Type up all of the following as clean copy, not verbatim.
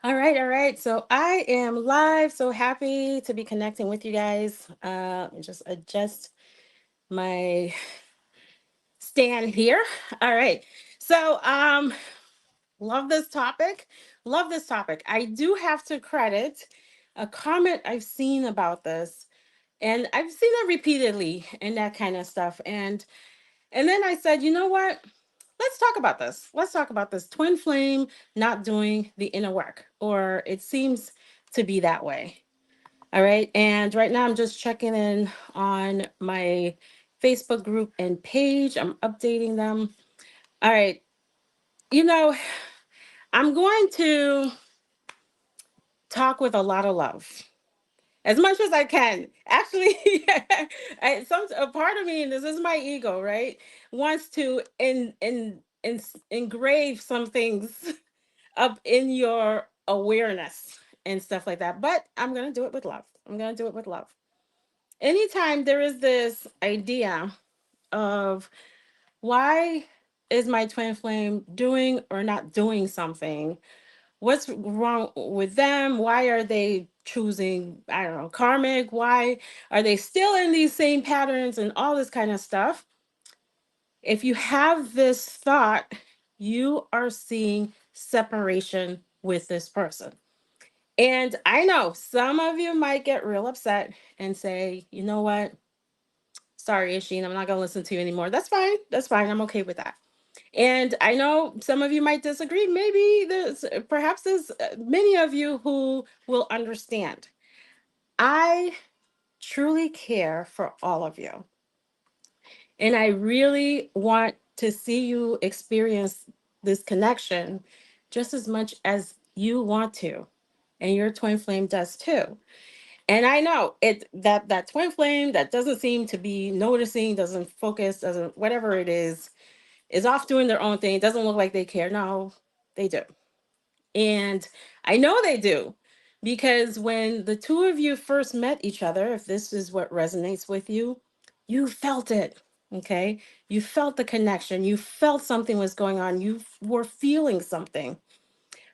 All right. So I am live. So happy to be connecting with you guys. Just adjust my stand here. All right. So love this topic. Love this topic. I do have to credit a comment I've seen about this, and I've seen it repeatedly and that kind of stuff. And then I said, you know what? Let's talk about this. Let's talk about this twin flame not doing the inner work, or it seems to be that way. All right. And right now I'm just checking in on my Facebook group and page. I'm updating them. All right. You know, I'm going to talk with a lot of love as much as I can. Actually, a part of me, and this is my ego, right, wants to engrave some things up in your awareness and stuff like that. But I'm gonna do it with love. I'm gonna do it with love. Anytime there is this idea of why is my twin flame doing or not doing something, what's wrong with them, why are they choosing, I don't know, karmic, why are they still in these same patterns and all this kind of stuff. If you have this thought, you are seeing separation with this person. And I know some of you might get real upset and say, you know what, sorry Isheen, I'm not going to listen to you anymore. That's fine. That's fine. I'm okay with that. And I know some of you might disagree. Maybe perhaps there's many of you who will understand. I truly care for all of you. And I really want to see you experience this connection just as much as you want to. And your twin flame does too. And I know that twin flame that doesn't seem to be noticing, doesn't focus, doesn't whatever it is off doing their own thing. It doesn't look like they care. No, they do. And I know they do because when the two of you first met each other, if this is what resonates with you, you felt it. Okay. You felt the connection. You felt something was going on. You were feeling something.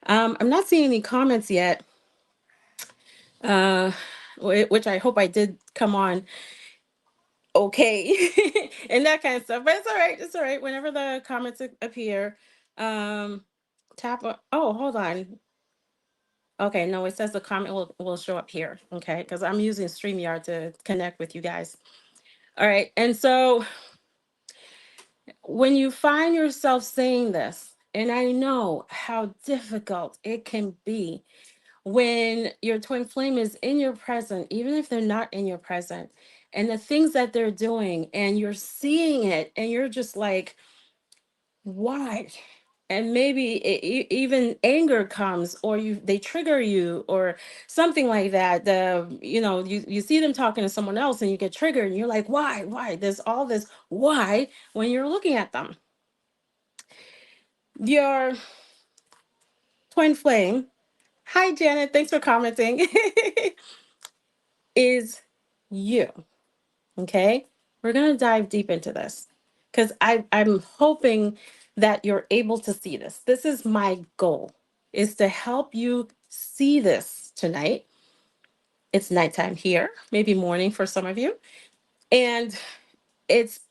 I'm not seeing any comments yet, uh, which I hope I did come on okay and that kind of stuff. But it's all right. It's all right. Whenever the comments appear, um, tap on. Oh, hold on. Okay, no, it says the comment will show up here. Okay, because I'm using StreamYard to connect with you guys. All right, and so when you find yourself saying this, and I know how difficult it can be when your twin flame is in your present, even if they're not in your present, and the things that they're doing, and you're seeing it, and you're just like, why? And maybe even anger comes, or they trigger you or something like that. You see them talking to someone else and you get triggered and you're like, why there's all this why when you're looking at them. Your twin flame, hi Janet, thanks for commenting, is you. Okay, we're going to dive deep into this because I'm hoping that you're able to see this. This is my goal, is to help you see this tonight. It's nighttime here, maybe morning for some of you. And it's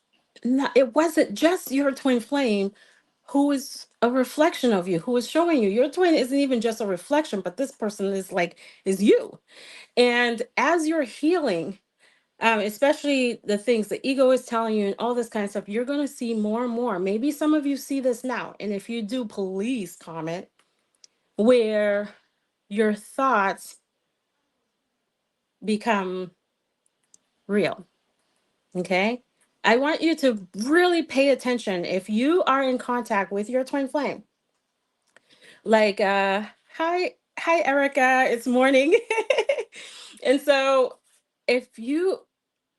it wasn't just your twin flame who is a reflection of you, who is showing you. Your twin isn't even just a reflection, but this person is you. And as you're healing, especially the things the ego is telling you and all this kind of stuff, you're going to see more and more. Maybe some of you see this now. And if you do, please comment where your thoughts become real. Okay. I want you to really pay attention. If you are in contact with your twin flame, like, hi, Erica, it's morning. And so if you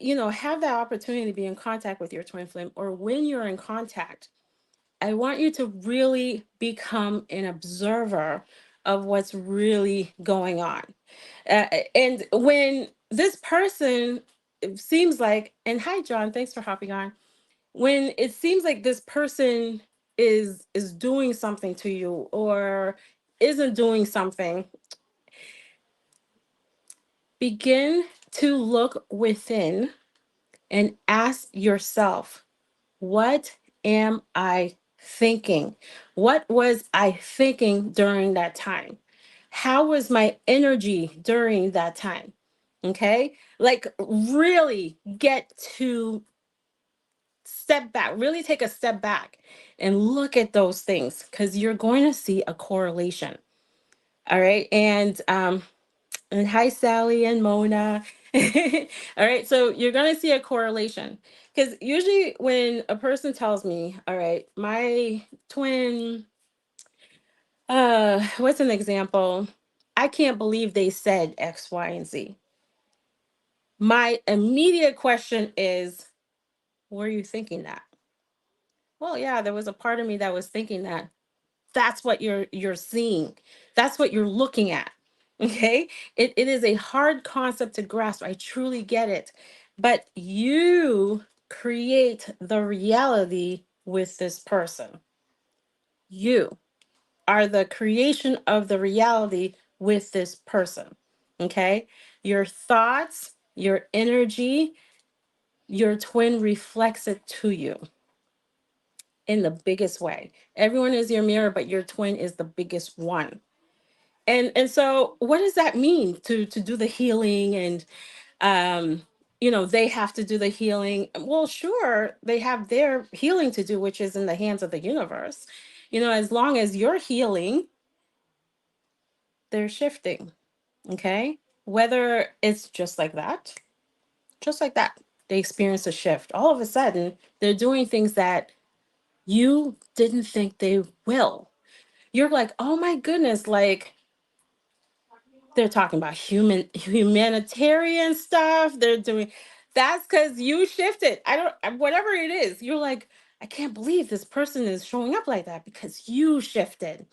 have that opportunity to be in contact with your twin flame, or when you're in contact, I want you to really become an observer of what's really going on. And when this person, it seems like, and hi John, thanks for hopping on. When it seems like this person is doing something to you, or isn't doing something, begin to look within and ask yourself, what am I thinking? What was I thinking during that time? How was my energy during that time? Okay. Like, really get to step back, really take a step back and look at those things, because you're going to see a correlation. All right. And hi, Sally and Mona. All right. So you're going to see a correlation, because usually when a person tells me, all right, my twin, what's an example? I can't believe they said X, Y, and Z. My immediate question is, were you thinking that? Well, yeah, there was a part of me that was thinking that. That's what you're seeing. That's what you're looking at. Okay? It is a hard concept to grasp. I truly get it. But you create the reality with this person. You are the creation of the reality with this person. Okay? Your thoughts, your energy, your twin reflects it to you in the biggest way. Everyone is your mirror, but your twin is the biggest one. And so what does that mean to do the healing? And they have to do the healing. Well, sure, they have their healing to do, which is in the hands of the universe. As long as you're healing, they're shifting. Okay? Whether it's just like that, they experience a shift. All of a sudden, they're doing things that you didn't think they will. You're like, oh my goodness, like, they're talking about humanitarian stuff. They're doing, that's because you shifted. Whatever it is, you're like, I can't believe this person is showing up like that because you shifted.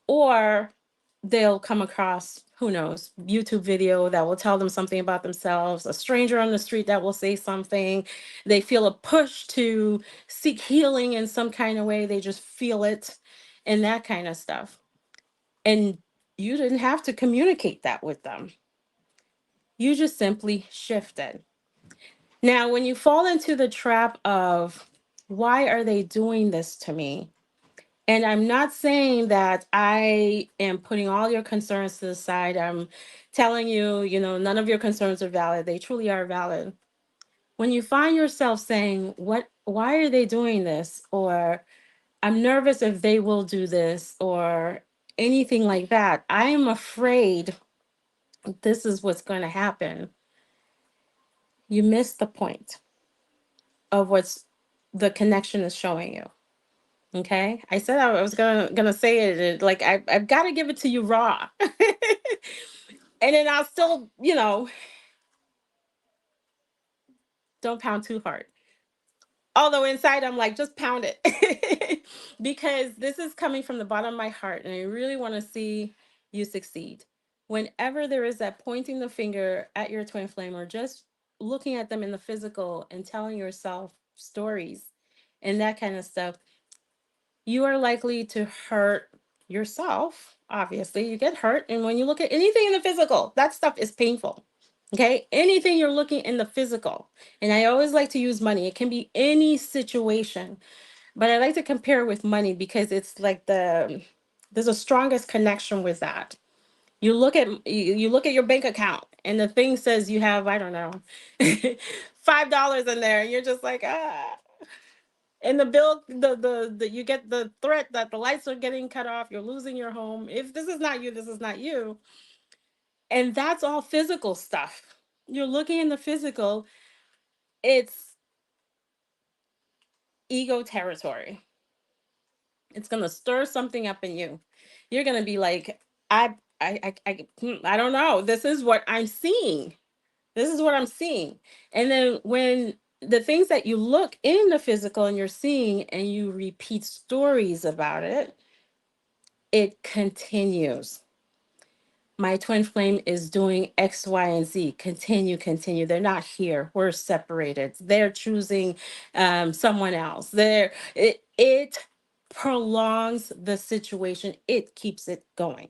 Or they'll come across, who knows, YouTube video that will tell them something about themselves, a stranger on the street that will say something. They feel a push to seek healing in some kind of way. They just feel it, and that kind of stuff. And you didn't have to communicate that with them. You just simply shifted. Now, when you fall into the trap of, why are they doing this to me? And I'm not saying that I am putting all your concerns to the side. I'm telling you, none of your concerns are valid. They truly are valid. When you find yourself saying, why are they doing this? Or I'm nervous if they will do this, or anything like that, I am afraid this is what's going to happen. You miss the point of what's the connection is showing you. Okay, I said I was gonna say it, like, I've got to give it to you raw. And then I'll still, don't pound too hard. Although inside I'm like, just pound it. Because this is coming from the bottom of my heart, and I really want to see you succeed. Whenever there is that pointing the finger at your twin flame, or just looking at them in the physical and telling yourself stories and that kind of stuff, you are likely to hurt yourself. Obviously, you get hurt. And when you look at anything in the physical, that stuff is painful. Okay. Anything you're looking in the physical. And I always like to use money. It can be any situation, but I like to compare with money because it's like there's a strongest connection with that. You look at your bank account and the thing says you have, I don't know, $5 in there, and you're just like, ah. And the bill, the you get the threat that the lights are getting cut off, you're losing your home. If this is not you, this is not you. And that's all physical stuff. You're looking in the physical, it's ego territory. It's gonna stir something up in you. You're gonna be like, I don't know. This is what I'm seeing. This is what I'm seeing. And then when the things that you look in the physical and you're seeing, and you repeat stories about it, it continues. My twin flame is doing X, Y, and Z. Continue, continue. They're not here. We're separated. They're choosing someone else. It prolongs the situation. It keeps it going.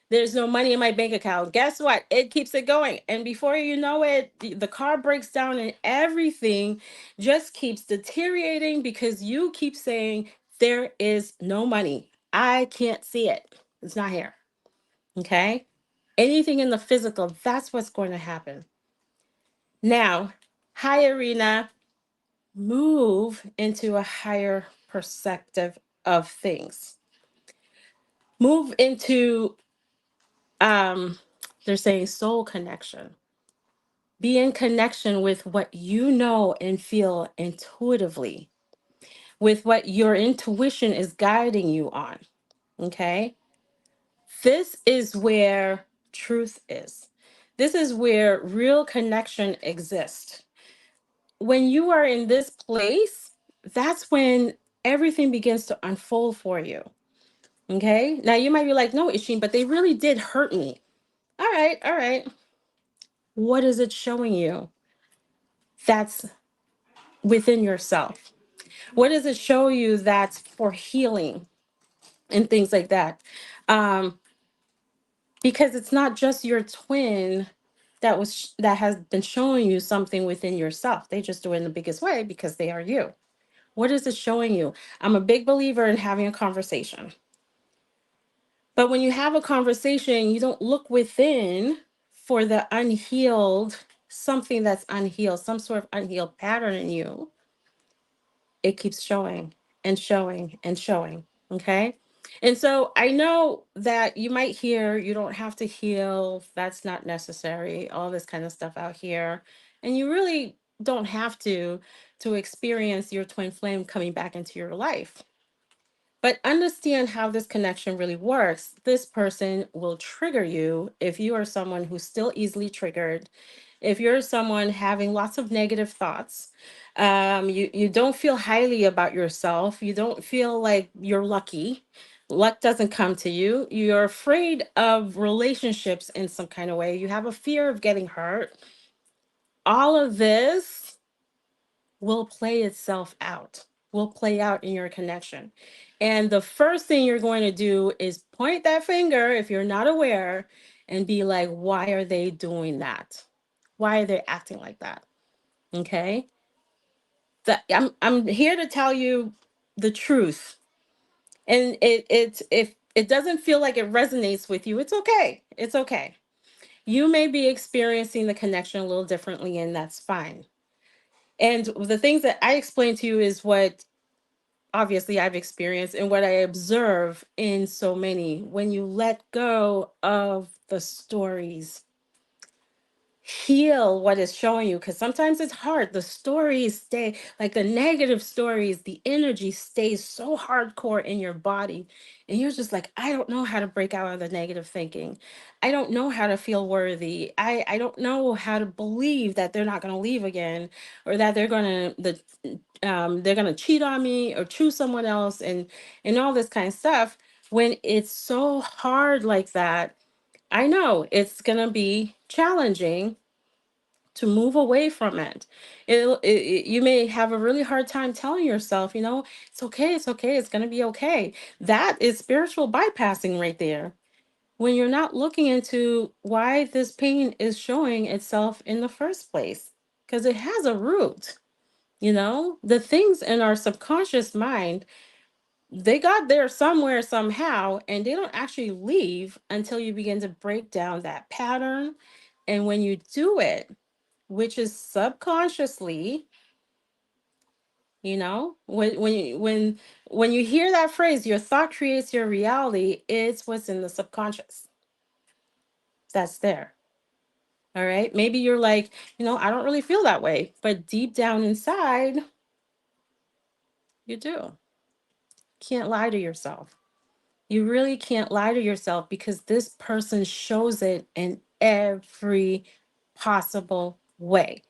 There's no money in my bank account. Guess what? It keeps it going. And before you know it, the car breaks down and everything just keeps deteriorating because you keep saying, there is no money. I can't see it. It's not here. Okay? Anything in the physical, that's what's going to happen. Now, hi, Arena, move into a higher perspective of things. Move into, um, they're saying soul connection. Be in connection with what you know and feel intuitively, with what your intuition is guiding you on. Okay? This is where truth is. This is where real connection exists. When you are in this place, that's when everything begins to unfold for you. Okay? Now you might be like, no, Isheen, but they really did hurt me. All right, all right. What is it showing you that's within yourself? What does it show you that's for healing and things like that? Um, because it's not just your twin that has been showing you something within yourself. They just do it in the biggest way because they are you. What is it showing you? I'm a big believer in having a conversation. But when you have a conversation, you don't look within for the unhealed, something that's unhealed, some sort of unhealed pattern in you. It keeps showing and showing and showing. Okay. And so I know that you might hear you don't have to heal, that's not necessary, all this kind of stuff out here. And you really don't have to experience your twin flame coming back into your life. But understand how this connection really works. This person will trigger you if you are someone who's still easily triggered, if you're someone having lots of negative thoughts, you don't feel highly about yourself, you don't feel like you're lucky, luck doesn't come to you, you're afraid of relationships in some kind of way, you have a fear of getting hurt, all of this will play itself out, will play out in your connection. And the first thing you're going to do is point that finger if you're not aware and be like, why are they doing that? Why are they acting like that? Okay. I'm here to tell you the truth. And if it doesn't feel like it resonates with you, it's okay. It's okay. You may be experiencing the connection a little differently, and that's fine. And the things that I explain to you is what obviously I've experienced and what I observe in so many. When you let go of the stories, heal what is showing you, because sometimes it's hard, the stories stay, like the negative stories, the energy stays so hardcore in your body, and you're just like, I don't know how to break out of the negative thinking, I don't know how to feel worthy, I don't know how to believe that they're not going to leave again, or that they're going to cheat on me or choose someone else, and all this kind of stuff. When it's so hard like that, I know it's going to be challenging to move away from it. You may have a really hard time telling yourself, it's okay, it's going to be okay. That is spiritual bypassing right there. When you're not looking into why this pain is showing itself in the first place, because it has a root. The things in our subconscious mind, they got there somewhere, somehow, and they don't actually leave until you begin to break down that pattern. And when you do it, which is subconsciously, when you hear that phrase, your thought creates your reality, it's what's in the subconscious that's there. All right, maybe you're like, I don't really feel that way, but deep down inside you do. Can't lie to yourself. You really can't lie to yourself, because this person shows it in every possible way.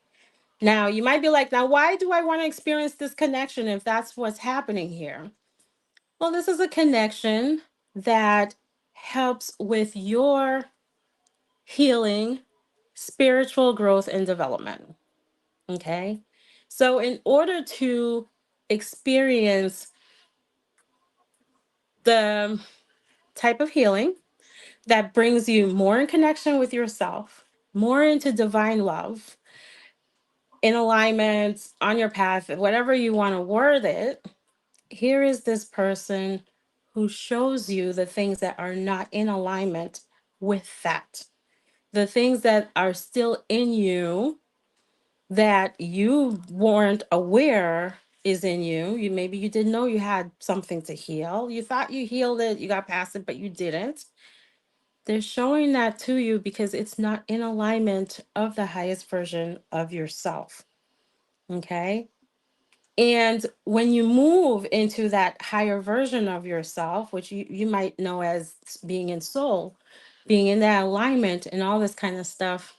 Now, you might be like, now, why do I want to experience this connection if that's what's happening here? Well, this is a connection that helps with your healing, spiritual growth, and development. Okay. So, in order to experience the type of healing that brings you more in connection with yourself, more into divine love, in alignment, on your path, whatever you want to word it. Here is this person who shows you the things that are not in alignment with that. The things that are still in you that you weren't aware is in you. Maybe you didn't know you had something to heal. You thought you healed it, you got past it, but you didn't. They're showing that to you because it's not in alignment of the highest version of yourself. Okay? And when you move into that higher version of yourself, which you might know as being in soul, being in that alignment and all this kind of stuff,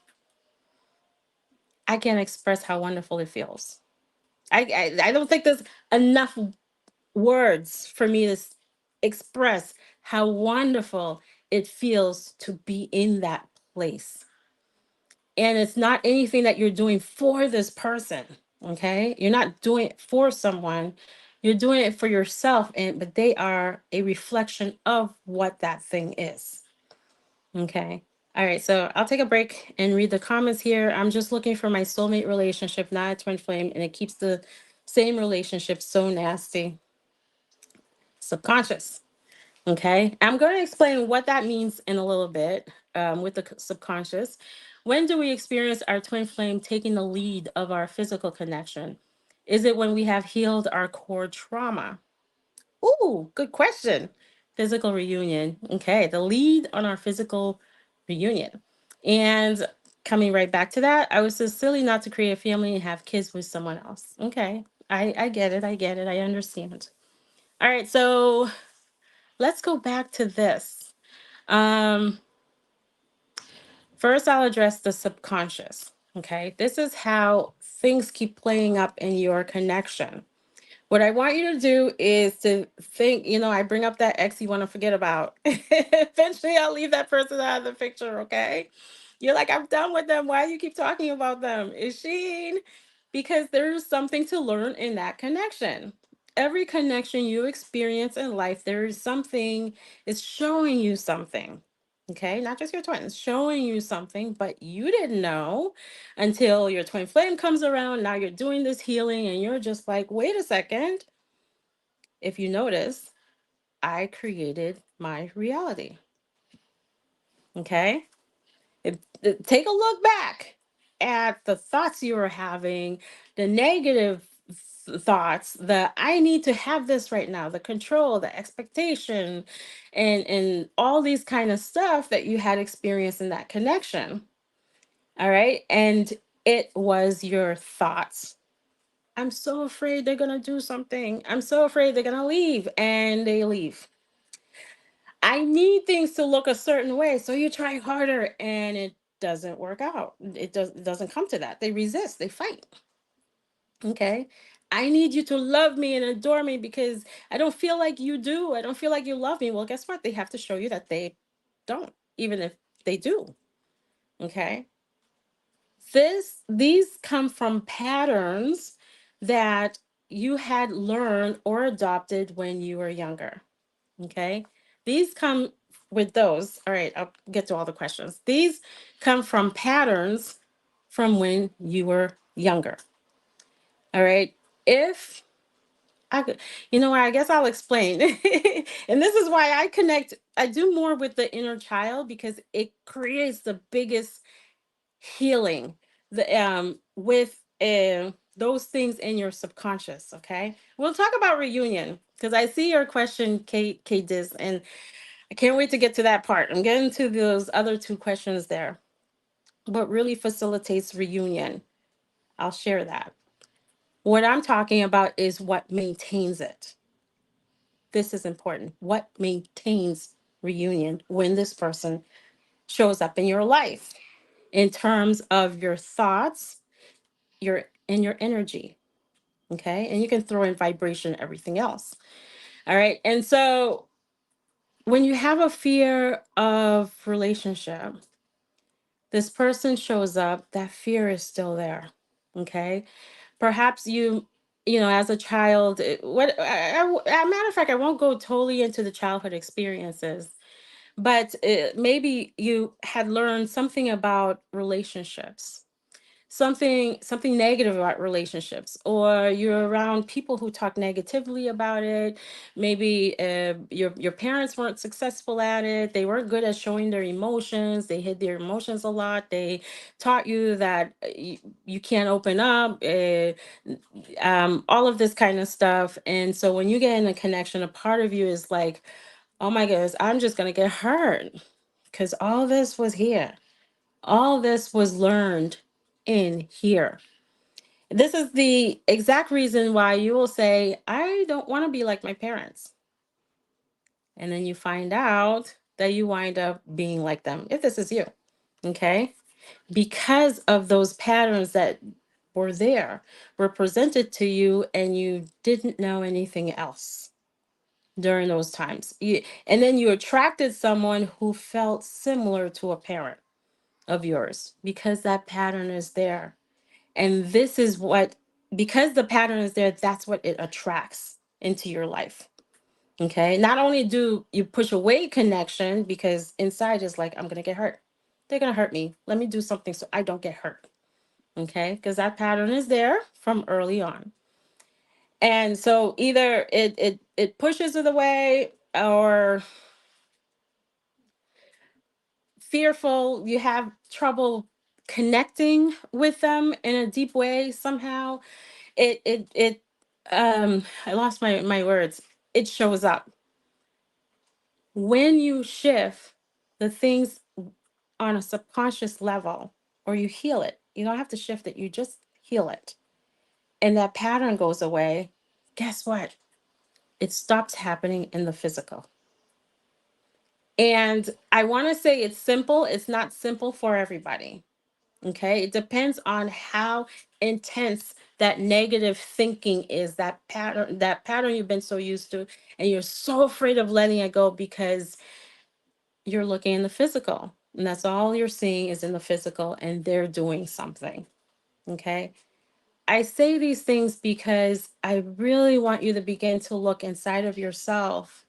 I can't express how wonderful it feels. I don't think there's enough words for me to express how wonderful it feels to be in that place. And it's not anything that you're doing for this person, okay? You're not doing it for someone. You're doing it for yourself, and but they are a reflection of what that thing is. Okay. All right, so I'll take a break and read the comments here. I'm just looking for my soulmate relationship, not a twin flame, and it keeps the same relationship so nasty. Subconscious. Okay, I'm going to explain what that means in a little bit with the subconscious. When do we experience our twin flame taking the lead of our physical connection? Is it when we have healed our core trauma? Ooh, good question. Physical reunion. Okay, the lead on our physical reunion. And coming right back to that, I was so silly not to create a family and have kids with someone else. Okay, I get it. I get it. I understand. All right, so let's go back to this. Um, First, I'll address the subconscious. Okay, this is how things keep playing up in your connection. What I want you to do is to think, I bring up that ex you want to forget about. Eventually, I'll leave that person out of the picture, okay? You're like, I'm done with them. Why do you keep talking about them? Is she? Because there's something to learn in that connection. Every connection you experience in life, there is something, it's showing you something. Okay, not just your twin, it's showing you something, but you didn't know until your twin flame comes around. Now you're doing this healing and you're just like, wait a second. If you notice, I created my reality. Okay. Take a look back at the thoughts you were having, the negative thoughts, the I need to have this right now, the control, the expectation, and all these kind of stuff that you had experienced in that connection. All right. And it was your thoughts. I'm so afraid they're going to do something. I'm so afraid they're going to leave. And they leave. I need things to look a certain way. So you try harder and it doesn't work out. It doesn't come to that. They resist, they fight. Okay. I need you to love me and adore me because I don't feel like you do. I don't feel like you love me. Well, guess what? They have to show you that they don't, even if they do. Okay. These come from patterns that you had learned or adopted when you were younger. Okay. These come with those. All right, I'll get to all the questions. These come from patterns from when you were younger. All right. If I could, what, I guess I'll explain. And this is why I do more with the inner child because it creates the biggest healing with those things in your subconscious. Okay, we'll talk about reunion because I see your question, 𝐾𝐸𝐻, and I can't wait to get to that part. I'm getting to those other two questions there. What really facilitates reunion? I'll share that. What I'm talking about is what maintains it. This is important. What maintains reunion when this person shows up in your life in terms of your thoughts, your energy. Okay. And you can throw in vibration, everything else. All right. And so when you have a fear of relationship, this person shows up, that fear is still there. Okay. Perhaps you as a child, a matter of fact, I won't go totally into the childhood experiences, but maybe you had learned something about relationships, something negative about relationships, or you're around people who talk negatively about it. Maybe your parents weren't successful at it. They weren't good at showing their emotions. They hid their emotions a lot. They taught you that you can't open up, all of this kind of stuff. And so when you get in a connection, a part of you is like, oh my goodness, I'm just going to get hurt because all this was here. All this was learned in here. This is the exact reason why you will say, I don't want to be like my parents. And then you find out that you wind up being like them, if this is you. Okay? Because of those patterns that were presented to you, and you didn't know anything else during those times. And then you attracted someone who felt similar to a parent of yours because that pattern is there. And this is what, because the pattern is there, that's what it attracts into your life. Okay. Not only do you push away connection because inside is like, I'm going to get hurt. They're going to hurt me. Let me do something so I don't get hurt. Okay. Because that pattern is there from early on. And so either it pushes it away, or fearful, you have trouble connecting with them in a deep way somehow. It I lost my words. It shows up when you shift the things on a subconscious level, or you heal it. You don't have to shift it, you just heal it, and that pattern goes away. Guess what? It stops happening in the physical. And I want to say it's simple. It's not simple for everybody. Okay, it depends on how intense that negative thinking is, that pattern you've been so used to, and you're so afraid of letting it go because you're looking in the physical, and that's all you're seeing is in the physical, and they're doing something. Okay, I say these things because I really want you to begin to look inside of yourself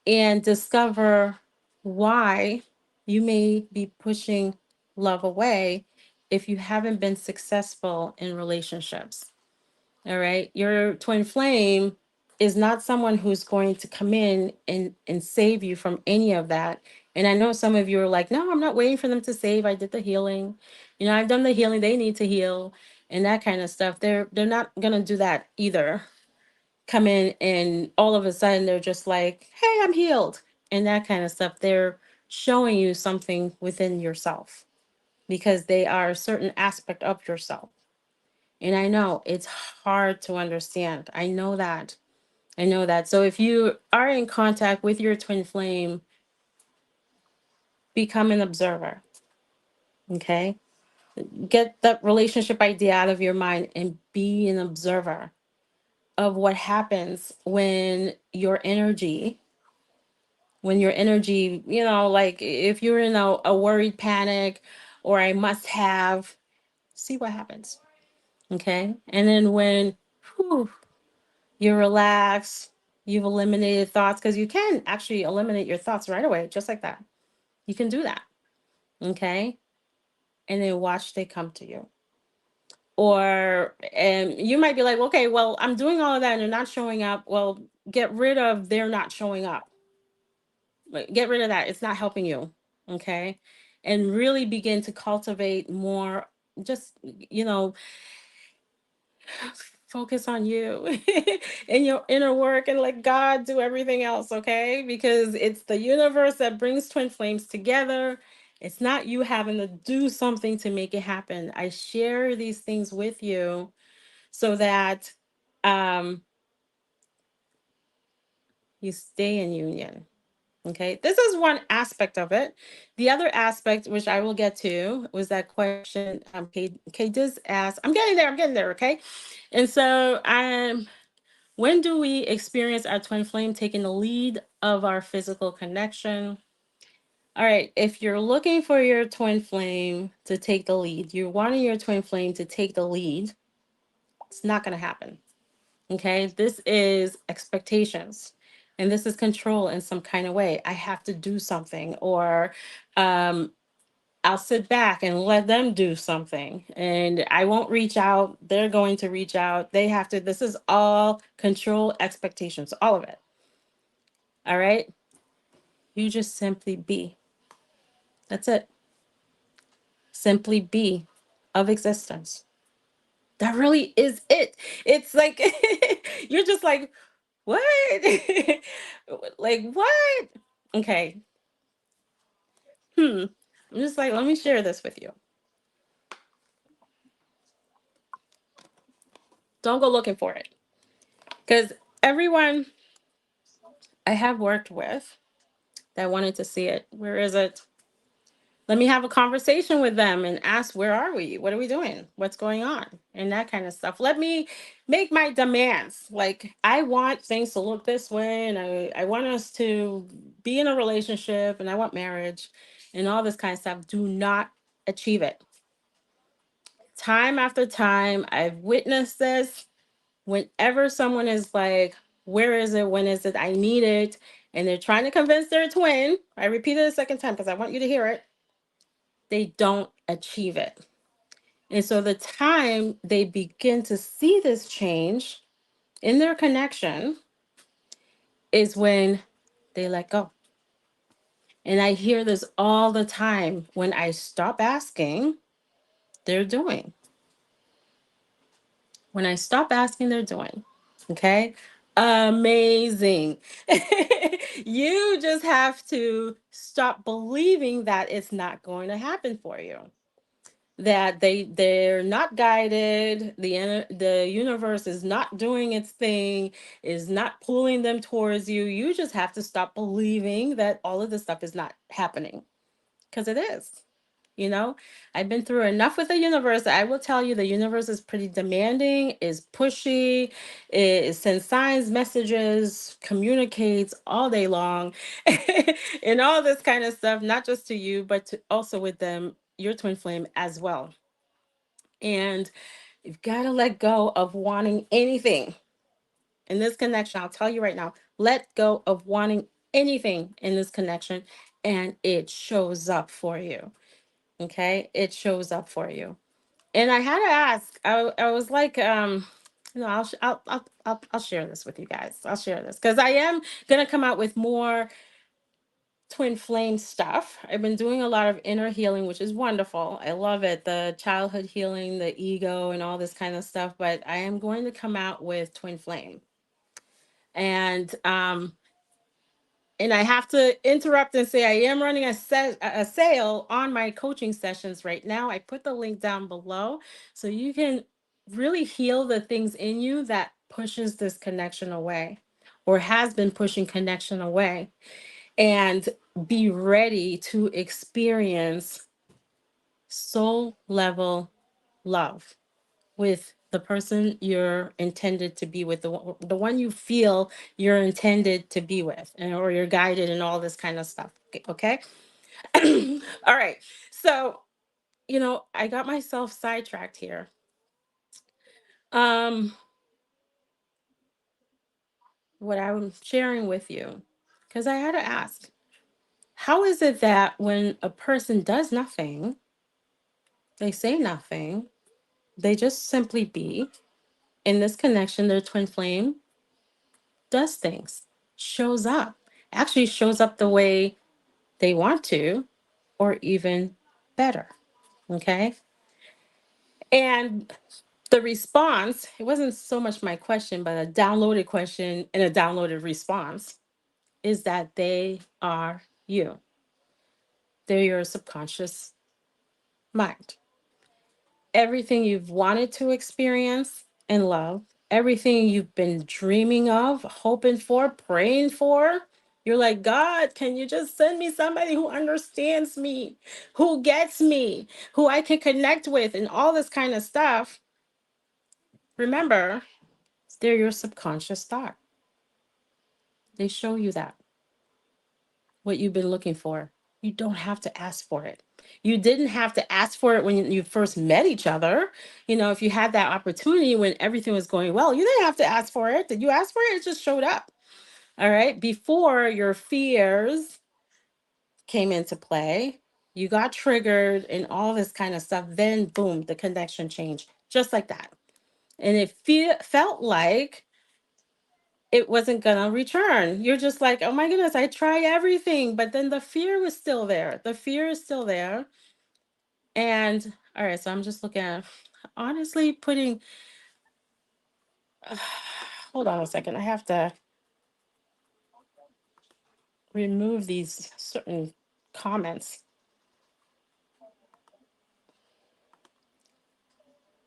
and discover why you may be pushing love away if you haven't been successful in relationships. All right. Your twin flame is not someone who's going to come in and save you from any of that. And I know some of you are like, no, I'm not waiting for them to save. I did the healing. I've done the healing. They need to heal and that kind of stuff. They're not gonna do that either. Come in and all of a sudden they're just like, hey, I'm healed, and that kind of stuff. They're showing you something within yourself because they are a certain aspect of yourself. And I know it's hard to understand. I know that. I know that. So if you are in contact with your twin flame, become an observer. Okay. Get that relationship idea out of your mind and be an observer of what happens when your energy, like if you're in a worried panic or I must have, see what happens. Okay. And then when whew, you relax, you've eliminated thoughts, because you can actually eliminate your thoughts right away, just like that. You can do that. Okay. And then watch they come to you. Or, and you might be like, okay, well, I'm doing all of that and they're not showing up. Well, get rid of they're not showing up. Like, get rid of that. It's not helping you. Okay. And really begin to cultivate more, just, focus on you and your inner work, and let God do everything else. Okay. Because it's the universe that brings twin flames together. It's not you having to do something to make it happen. I share these things with you so that um, you stay in union. Okay, this is one aspect of it. The other aspect, which I will get to, was that question K does ask. I'm getting there. I'm getting there. Okay, and so when do we experience our twin flame taking the lead of our physical connection? All right, if you're looking for your twin flame to take the lead, you're wanting your twin flame to take the lead, it's not going to happen. Okay, this is expectations, and this is control in some kind of way. I have to do something, or um, I'll sit back and let them do something, and I won't reach out. They're going to reach out. They have to. This is all control, expectations, all of it. All right, you just simply be. That's it. Simply be of existence. That really is it. It's like you're just like, what? Like what? Okay. I'm just like, let me share this with you. Don't go looking for it. Because everyone I have worked with that wanted to see it, where is it? Let me have a conversation with them and ask, where are we? What are we doing? What's going on? And that kind of stuff. Let me make my demands. Like, I want things to look this way, and I want us to be in a relationship, and I want marriage and all this kind of stuff. Do not achieve it. Time after time, I've witnessed this. Whenever someone is like, where is it? When is it? I need it. And they're trying to convince their twin. I repeat it a second time because I want you to hear it. They don't achieve it. And so the time they begin to see this change in their connection is when they let go. And I hear this all the time. When I stop asking, they're doing. When I stop asking, they're doing. Okay. Amazing. You just have to stop believing that it's not going to happen for you. That they're not guided, the universe is not doing its thing, is not pulling them towards you. You just have to stop believing that all of this stuff is not happening, because it is. You know, I've been through enough with the universe. I will tell you, the universe is pretty demanding, is pushy, it sends signs, messages, communicates all day long, and all this kind of stuff, not just to you, but to also with them, your twin flame as well. And you've got to let go of wanting anything in this connection. I'll tell you right now, let go of wanting anything in this connection, and it shows up for you. Okay, it shows up for you. And I had to ask. I was like, I'll share this with you guys. I'll share this because I am gonna come out with more twin flame stuff. I've been doing a lot of inner healing, which is wonderful. I love it. The childhood healing, the ego, and all this kind of stuff. But I am going to come out with twin flame, and I have to interrupt and say I am running a sale on my coaching sessions right now. I put the link down below so you can really heal the things in you that pushes this connection away, or has been pushing connection away, and be ready to experience soul level love with the person you're intended to be with, the one you feel you're intended to be with, and or you're guided and all this kind of stuff. Okay. All right. So, I got myself sidetracked here. Um, what I'm sharing with you, because I had to ask, how is it that when a person does nothing, they say nothing, they just simply be in this connection, their twin flame does things, shows up, actually shows up the way they want to, or even better. Okay. And the response, it wasn't so much my question, but a downloaded question and a downloaded response, is that they are you. They're your subconscious mind. Everything you've wanted to experience and love, everything you've been dreaming of, hoping for, praying for. You're like, God, can you just send me somebody who understands me, who gets me, who I can connect with, and all this kind of stuff? Remember, they're your subconscious thought. They show you that, what you've been looking for. You don't have to ask for it. You didn't have to ask for it when you first met each other. If you had that opportunity when everything was going well, you didn't have to ask for it. Did you ask for it? It just showed up. All right. Before your fears came into play, you got triggered and all this kind of stuff. Then, boom, the connection changed just like that. And it felt like it wasn't going to return. You're just like, oh my goodness, I try everything. But then the fear was still there. The fear is still there. And all right, so I'm just looking at honestly putting, hold on a second. I have to remove these certain comments.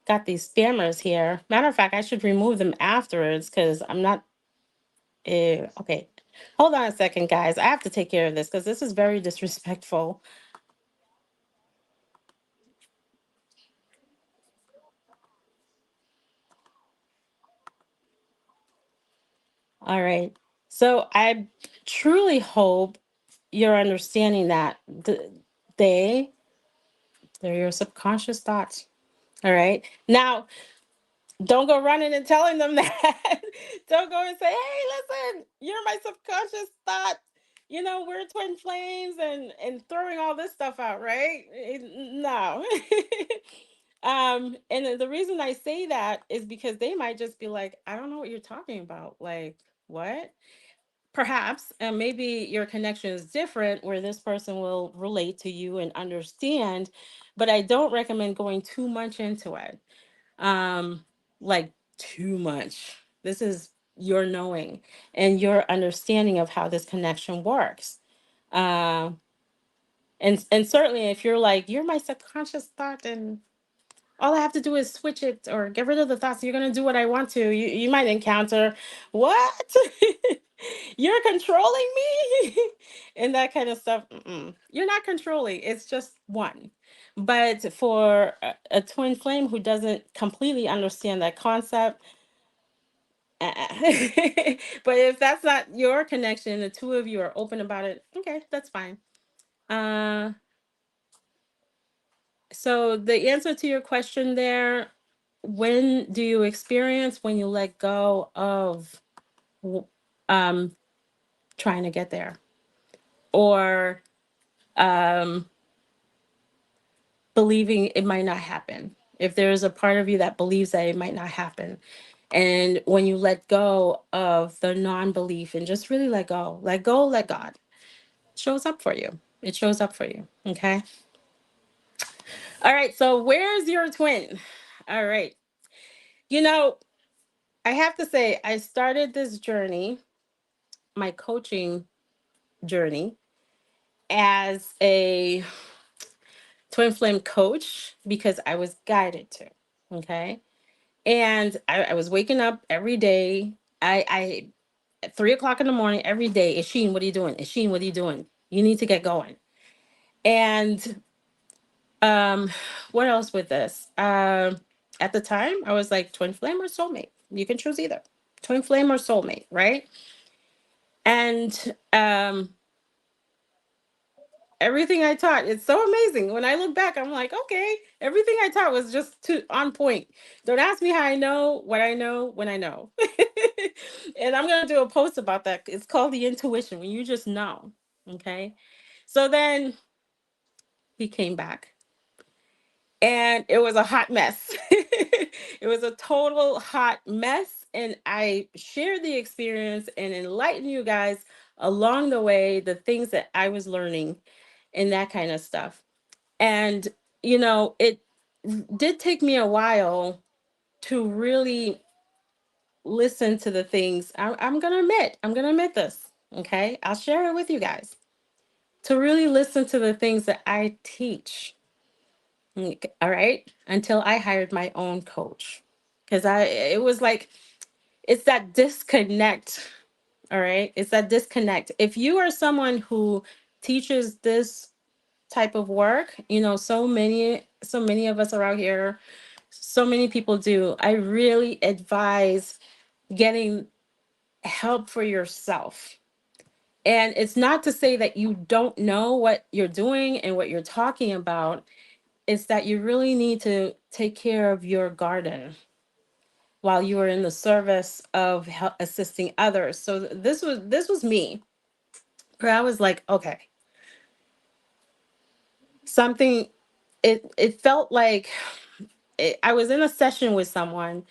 Got these spammers here. Matter of fact, I should remove them afterwards because I'm not. Okay, hold on a second, guys. I have to take care of this because this is very disrespectful. All right. So I truly hope you're understanding that they're your subconscious thoughts. All right. Now, don't go running and telling them that. Don't go and say, "Hey, listen, you're my subconscious thought. We're twin flames and throwing all this stuff out, right?" No. And the reason I say that is because they might just be like, "I don't know what you're talking about. Like, what?" Perhaps, and maybe your connection is different where this person will relate to you and understand, but I don't recommend going too much into it. um like too much. This is your knowing and your understanding of how this connection works. Um and certainly if you're like, you're my subconscious thought and all I have to do is switch it or get rid of the thoughts, you're going to do what I want to, you might encounter, what? You're controlling me. And that kind of stuff. You're not controlling, it's just one. But for a twin flame who doesn't completely understand that concept, but if that's not your connection, the two of you are open about it, okay, that's fine. uh so the answer to your question there, when do you experience when you let go of w- um trying to get there, or um believing it might not happen. If there's a part of you that believes that it might not happen, and when you let go of the non-belief and just really let go, let God, it shows up for you. It shows up for you. Okay. All right. So where's your twin? All right. You know, I have to say, I started this journey, my coaching journey, as a twin flame coach because I was guided to. Okay. And I was waking up every day. I At 3 o'clock in the morning every day. Esheen, what are you doing? Esheen, what are you doing? You need to get going. And um, what else with this? At the time, I was like twin flame or soulmate. You can choose either, twin flame or soulmate, right? And everything I taught, it's so amazing. When I look back, I'm like, okay, everything I taught was just on point. Don't ask me how I know what I know when I know. And I'm going to do a post about that. It's called the intuition, when you just know. Okay. So then he came back and it was a hot mess. It was a total hot mess. And I shared the experience and enlightened you guys along the way, the things that I was learning and that kind of stuff. And, it did take me a while to really listen to the things. I'm going to admit this. Okay. I'll share it with you guys, to really listen to the things that I teach. All right. Until I hired my own coach. Because it was like, it's that disconnect. All right. It's that disconnect. If you are someone who teaches this type of work, so many of us are out here, so many people do, I really advise getting help for yourself. And it's not to say that you don't know what you're doing and what you're talking about. It's that you really need to take care of your garden while you are in the service of assisting others. So this was me, where I was like, okay, something. It felt like I was in a session with someone,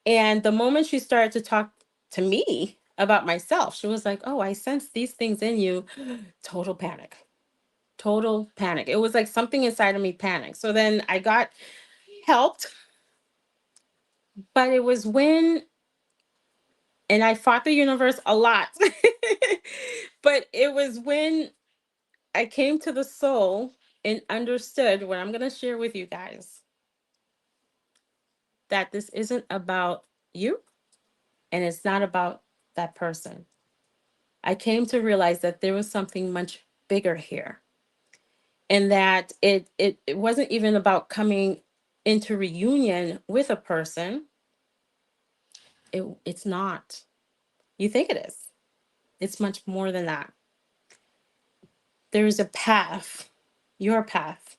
and the moment she started to talk to me about myself, she was like, "Oh, I sense these things in you." Total panic. Total panic. It was like something inside of me panicked. So then I got helped, but it was when, and I fought the universe a lot, but it was when I came to the soul and understood what I'm going to share with you guys, that this isn't about you and it's not about that person. I came to realize that there was something much bigger here, and that it wasn't even about coming into reunion with a person. It's not. You think it is. It's much more than that. There's a path, your path.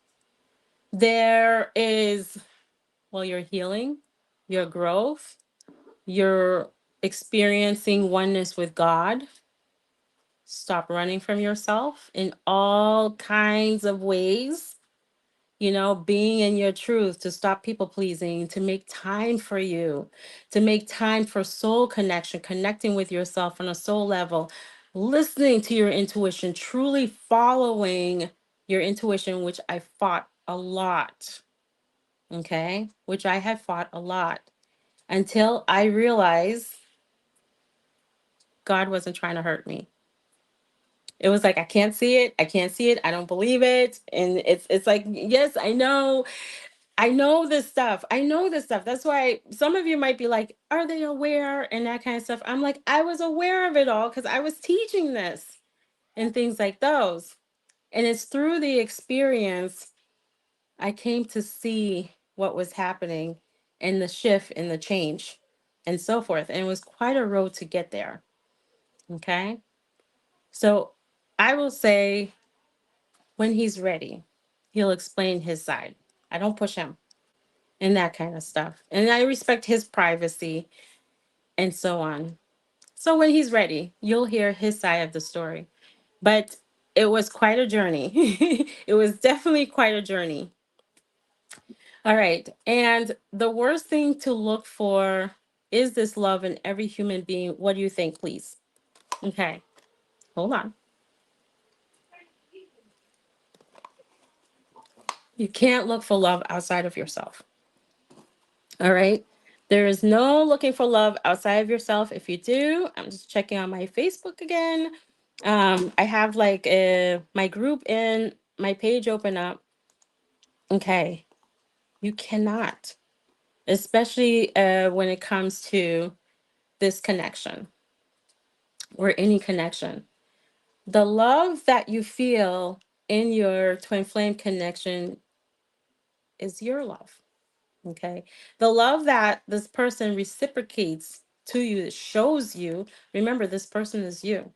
There is, well, your healing, your growth, your experiencing oneness with God. Stop running from yourself in all kinds of ways. Being in your truth, to stop people pleasing, to make time for you, to make time for soul connection, connecting with yourself on a soul level, listening to your intuition, truly following your intuition, which I fought a lot. Okay. Which I had fought a lot until I realized God wasn't trying to hurt me. It was like, I can't see it. I can't see it. I don't believe it. And it's like, yes, I know this stuff. I know this stuff. That's why some of you might be like, are they aware and that kind of stuff? I'm like, I was aware of it all because I was teaching this and things like those. And it's through the experience I came to see what was happening and the shift and the change and so forth. And it was quite a road to get there. Okay. So I will say, when he's ready, he'll explain his side. I don't push him and that kind of stuff. And I respect his privacy and so on. So when he's ready, you'll hear his side of the story. But it was quite a journey. It was definitely quite a journey. All right. And the worst thing to look for is this love in every human being. What do you think, please? Okay. Hold on. You can't look for love outside of yourself. All right. There is no looking for love outside of yourself. If you do, I'm just checking on my Facebook again. I have like my group in my page open up. Okay. You cannot, especially when it comes to this connection or any connection. The love that you feel in your twin flame connection is your love. Okay. The love that this person reciprocates to you, shows you, remember, this person is you,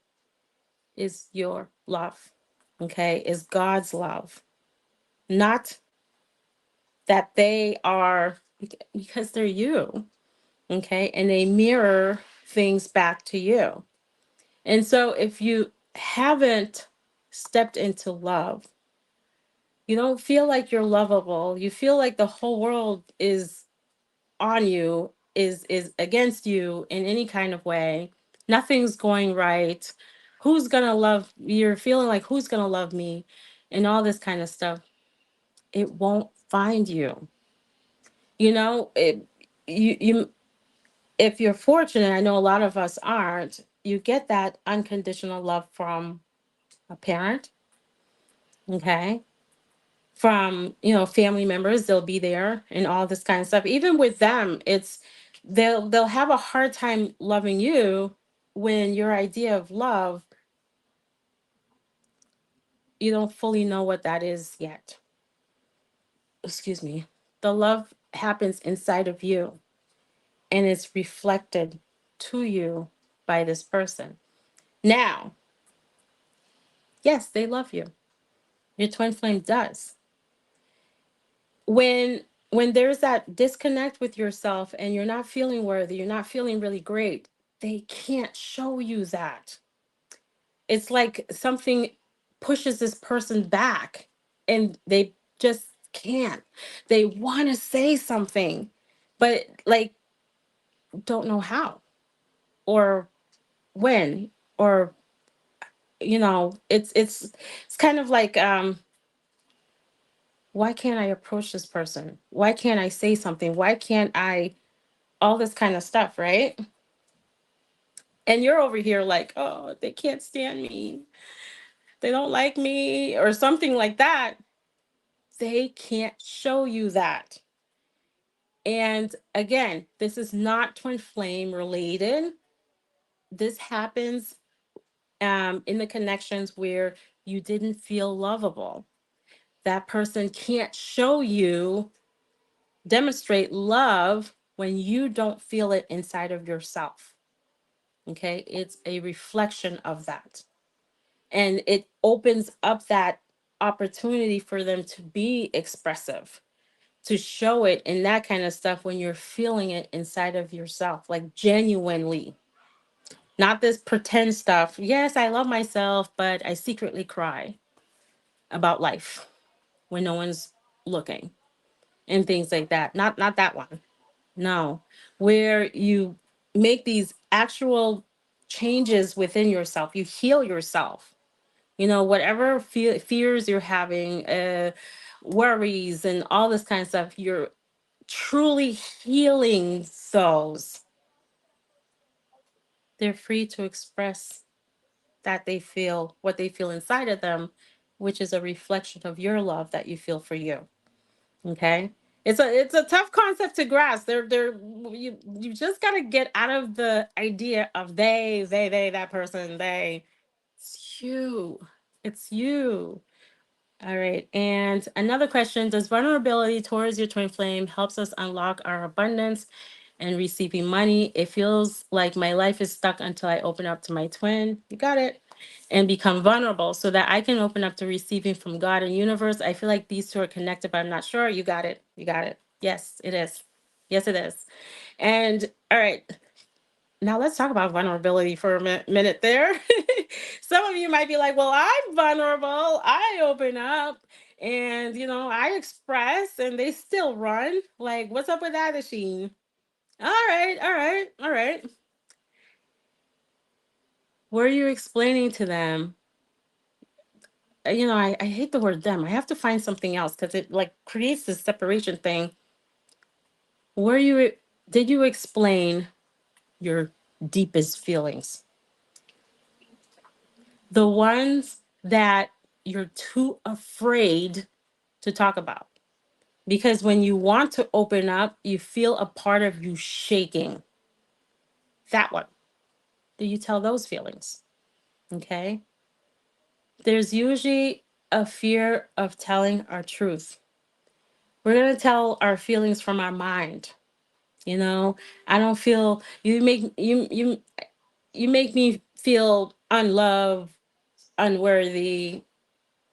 is your love. Okay. Is God's love. Not that they are, because they're you. Okay. And they mirror things back to you. And so if you haven't stepped into love, you don't feel like you're lovable. You feel like the whole world is on you, is against you in any kind of way. Nothing's going right. Who's gonna love, you're feeling like, who's gonna love me and all this kind of stuff. It won't find you. It, you if you're fortunate, I know a lot of us aren't, you get that unconditional love from a parent. Okay. From family members, they'll be there and all this kind of stuff. Even with them, it's, they'll have a hard time loving you when your idea of love, you don't fully know what that is yet. Excuse me. The love happens inside of you and it's reflected to you by this person. Now, Yes, they love you. Your twin flame does. When there's that disconnect with yourself and you're not feeling worthy, you're not feeling really great, they can't show you that. It's like something pushes this person back and they just can't. They want to say something, but like don't know how or when, or it's kind of like why can't I approach this person? Why can't I say something? Why can't I, all this kind of stuff, right? And you're over here like, oh, they can't stand me. They don't like me or something like that. They can't show you that. And again, this is not twin flame related. This happens in the connections where you didn't feel lovable. That person can't show you, demonstrate love when you don't feel it inside of yourself. Okay, it's a reflection of that. And it opens up that opportunity for them to be expressive, to show it and that kind of stuff when you're feeling it inside of yourself, like genuinely. Not this pretend stuff. Yes, I love myself, but I secretly cry about life when no one's looking and things like that. Not that one. No. Where you make these actual changes within yourself. You heal yourself. Whatever fears you're having, worries and all this kind of stuff, you're truly healing those. They're free to express that they feel what they feel inside of them, which is a reflection of your love that you feel for you. Okay. It's a tough concept to grasp. You just gotta get out of the idea of they, that person, they. It's you. It's you. All right. And another question: does vulnerability towards your twin flame helps us unlock our abundance and receiving money? It feels like my life is stuck until I open up to my twin. You got it. And become vulnerable so that I can open up to receiving from God and universe. I feel like these two are connected, but I'm not sure. You got it. You got it. Yes, it is. Yes, it is. And all right. Now let's talk about vulnerability for a minute there. Some of you might be like, well, I'm vulnerable. I open up and, I express and they still run. Like, what's up with that, Asheen? All right, all right, all right. Were you explaining to them? I hate the word them. I have to find something else because it like creates this separation thing. Were you, did you explain your deepest feelings? The ones that you're too afraid to talk about. Because when you want to open up, you feel a part of you shaking. That one. Do you tell those feelings? Okay. There's usually a fear of telling our truth. We're going to tell our feelings from our mind. You know, I don't feel you make me feel unloved, unworthy.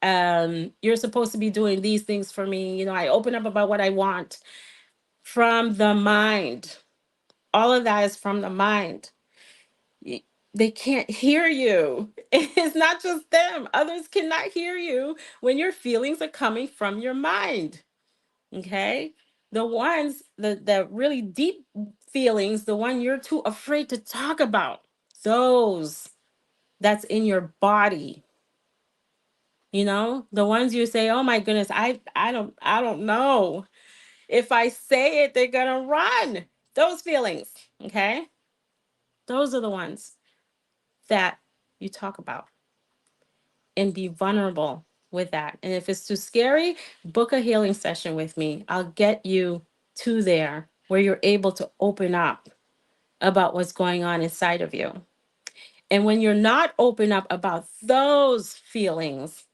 You're supposed to be doing these things for me. I open up about what I want from the mind. All of that is from the mind. Y- They can't hear you. It's not just them. Others cannot hear you when your feelings are coming from your mind. Okay? The ones, the really deep feelings, the one you're too afraid to talk about, those that's in your body. The ones you say, oh my goodness, I don't know. If I say it, they're gonna run. Those feelings. Okay. Those are the ones that you talk about and be vulnerable with that. And if it's too scary, book a healing session with me. I'll get you to there where you're able to open up about what's going on inside of you. And when you're not open up about those feelings,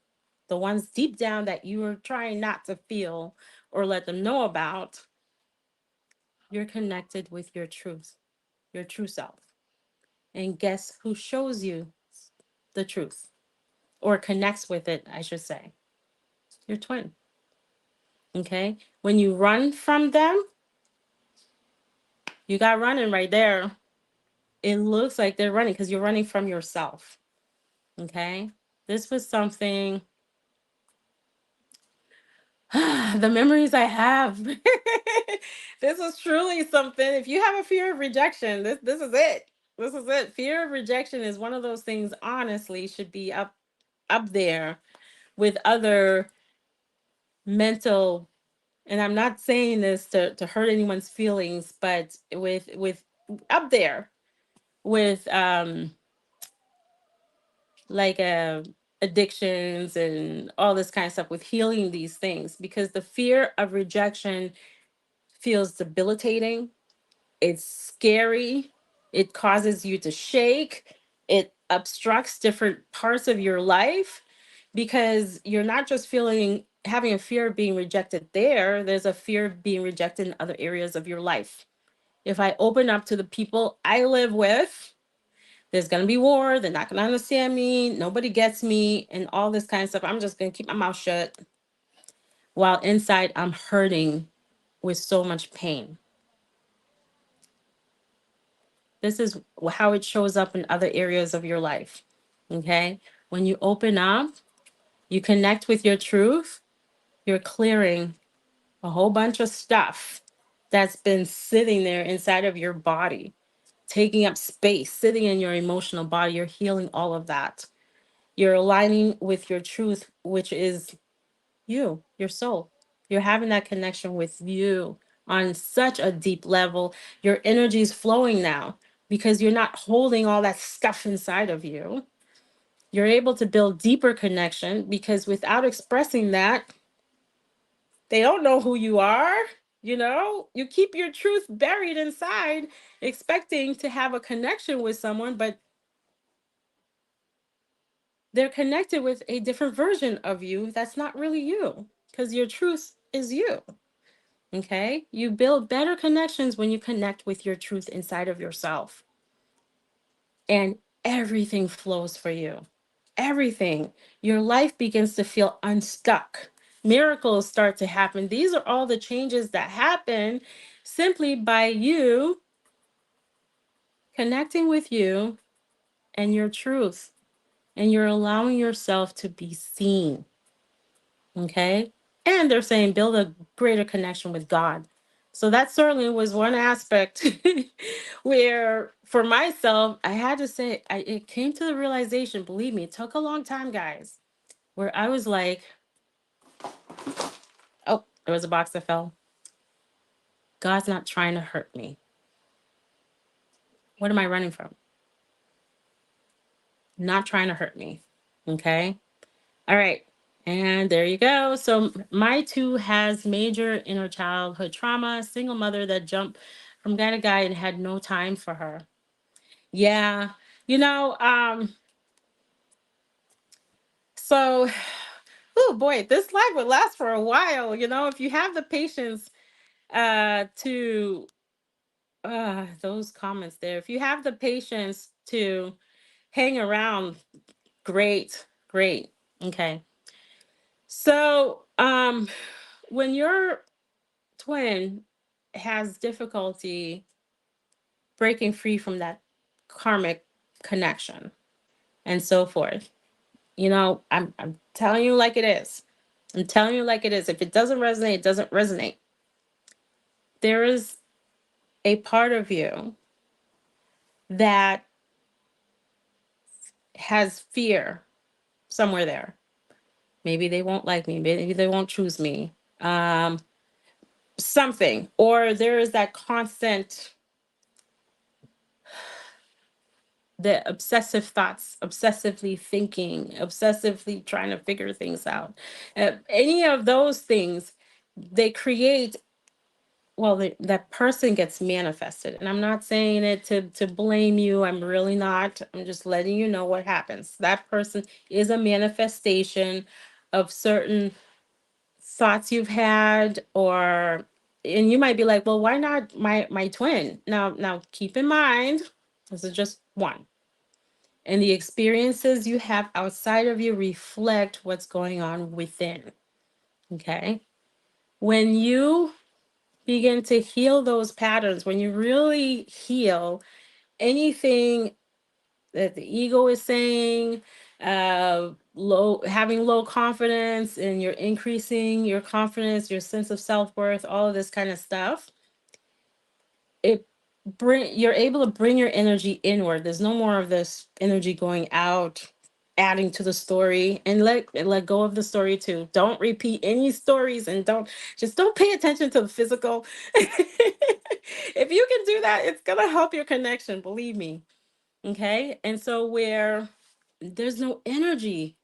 the ones deep down that you are trying not to feel or let them know about, you're connected with your truth, your true self. And guess who shows you the truth or connects with it, I should say. Your twin. Okay. When you run from them, you got running right there. It looks like they're running because you're running from yourself. Okay. This was something, the memories I have. This was truly something. If you have a fear of rejection, this is it. This is it. Fear of rejection is one of those things, honestly, should be up there with other mental, and I'm not saying this to hurt anyone's feelings, but with up there with like addictions and all this kind of stuff, with healing these things, because the fear of rejection feels debilitating. It's scary. It causes you to shake. It obstructs different parts of your life because you're not just having a fear of being rejected there, there's a fear of being rejected in other areas of your life. If I open up to the people I live with, there's going to be war. They're not going to understand me. Nobody gets me, and all this kind of stuff. I'm just going to keep my mouth shut while inside I'm hurting with so much pain. This is how it shows up in other areas of your life. Okay. When you open up, you connect with your truth, you're clearing a whole bunch of stuff that's been sitting there inside of your body, taking up space, sitting in your emotional body. You're healing all of that. You're aligning with your truth, which is you, your soul. You're having that connection with you on such a deep level. Your energy is flowing now because you're not holding all that stuff inside of you. You're able to build deeper connection because without expressing that, they don't know who you are. You keep your truth buried inside, expecting to have a connection with someone, but they're connected with a different version of you that's not really you, because your truth is you. Okay? You build better connections when you connect with your truth inside of yourself. And everything flows for you. Everything. Your life begins to feel unstuck. Miracles start to happen. These are all the changes that happen simply by you connecting with you and your truth. And you're allowing yourself to be seen. Okay. And they're saying build a greater connection with God. So that certainly was one aspect where for myself, I had to say, it came to the realization, believe me, it took a long time, guys, where I was like, oh, there was a box that fell. God's not trying to hurt me. What am I running from? Not trying to hurt me. Okay. All right. And there you go. So my two has major inner childhood trauma, single mother that jumped from guy to guy and had no time for her. Yeah. You know, so oh boy, this life would last for a while, if you have the patience to those comments there. If you have the patience to hang around, great, great. Okay. So, when your twin has difficulty breaking free from that karmic connection and so forth, I'm telling you like it is. I'm telling you like it is. If it doesn't resonate, it doesn't resonate. There is a part of you that has fear somewhere there. Maybe they won't like me. Maybe they won't choose me. Something. Or there is that constant, the obsessive thoughts, obsessively thinking, obsessively trying to figure things out. Any of those things, they create, well, that person gets manifested. And I'm not saying it to blame you. I'm really not. I'm just letting you know what happens. That person is a manifestation of certain thoughts you've had, and you might be like, well, why not my twin? Now keep in mind, this is just one. And the experiences you have outside of you reflect what's going on within. Okay. When you begin to heal those patterns, when you really heal anything that the ego is saying, having low confidence, and you're increasing your confidence, your sense of self-worth, all of this kind of stuff, it you're able to bring your energy inward. There's no more of this energy going out, adding to the story, and let go of the story too. Don't repeat any stories, and don't pay attention to the physical. If you can do that, it's gonna help your connection, believe me. Okay. And so where there's no energy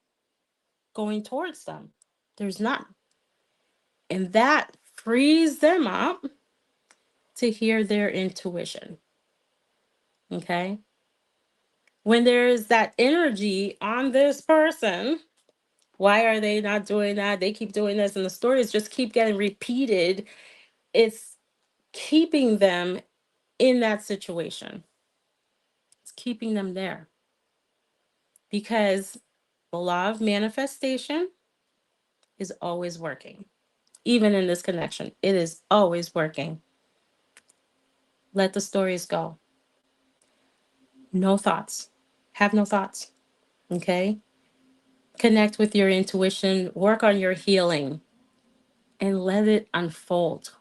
going towards them, there's none. And that frees them up to hear their intuition. Okay. When there's that energy on this person, why are they not doing that? They keep doing this, and the stories just keep getting repeated. It's keeping them in that situation, it's keeping them there, because the law of manifestation is always working. Even in this connection, it is always working. Let the stories go. No thoughts. Have no thoughts. Okay? Connect with your intuition, work on your healing, and let it unfold.